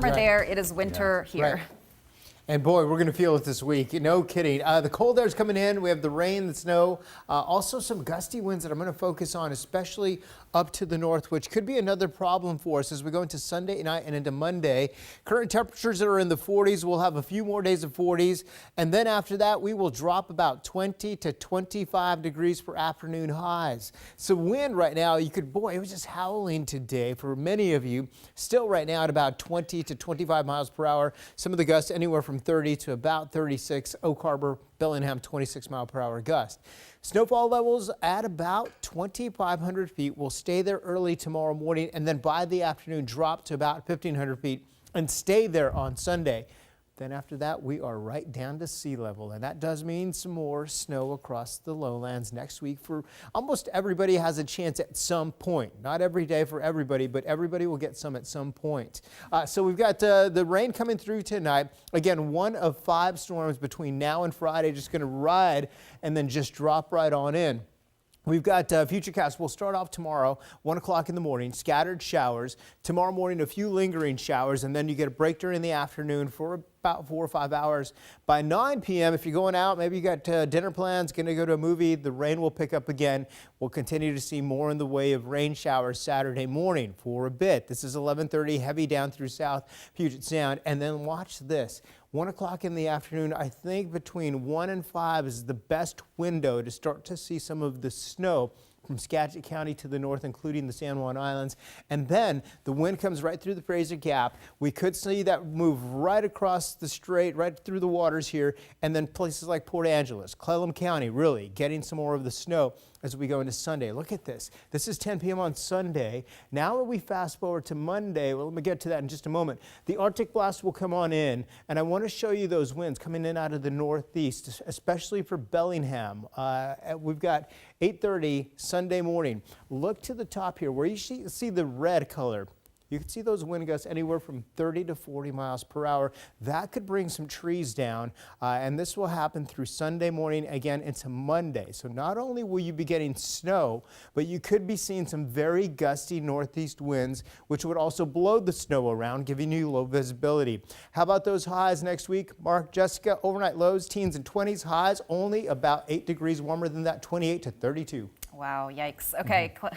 Summer there, it is winter here. Right. And boy, we're going to feel it this week. No kidding. The cold air is coming in. We have the rain, the snow, also some gusty winds that I'm going to focus on, especially up to the north, which could be another problem for us as we go into Sunday night and into Monday. Current temperatures that are in the 40s. We'll have a few more days of 40s. And then after that, we will drop about 20 to 25 degrees for afternoon highs. So wind right now, it was just howling today for many of you. Still right now at about 20 to 25 miles per hour. Some of the gusts anywhere from 30 to about 36. Oak Harbor, Bellingham, 26 mile per hour gust. Snowfall levels at about 2,500 feet. Will stay there early tomorrow morning and then by the afternoon drop to about 1,500 feet and stay there on Sunday. Then after that, we are right down to sea level, and that does mean some more snow across the lowlands next week for almost everybody. Has a chance at some point. Not every day for everybody, but everybody will get some at some point. So we've got the rain coming through tonight. Again, one of 5 storms between now and Friday, just going to ride and then just drop right on in. We've got Futurecast. We'll start off tomorrow, 1 o'clock in the morning, scattered showers. Tomorrow morning, a few lingering showers, and then you get a break during the afternoon for about 4 or 5 hours. By 9 p.m., if you're going out, maybe you got dinner plans, going to go to a movie, the rain will pick up again. We'll continue to see more in the way of rain showers Saturday morning for a bit. This is 11:30, heavy down through South Puget Sound. And then watch this. 1 o'clock in the afternoon, I think between 1 and 5 is the best window to start to see some of the snow from Skagit County to the north, including the San Juan Islands. And then the wind comes right through the Fraser Gap. We could see that move right across the strait, right through the waters here, and then places like Port Angeles, Clallam County, really getting some more of the snow as we go into Sunday. Look at this. This is 10 p.m. on Sunday. Now that we fast forward to Monday, well, let me get to that in just a moment. The Arctic blast will come on in, and I want to show you those winds coming in out of the northeast, especially for Bellingham. We've got 8:30 Sunday morning. Look to the top here where you see the red color. You can see those wind gusts anywhere from 30 to 40 miles per hour. That could bring some trees down, and this will happen through Sunday morning again into Monday. So not only will you be getting snow, but you could be seeing some very gusty northeast winds, which would also blow the snow around, giving you low visibility. How about those highs next week? Mark, Jessica, overnight lows, teens and 20s, highs only about 8 degrees warmer than that, 28 to 32. Wow, yikes. Okay, Craig.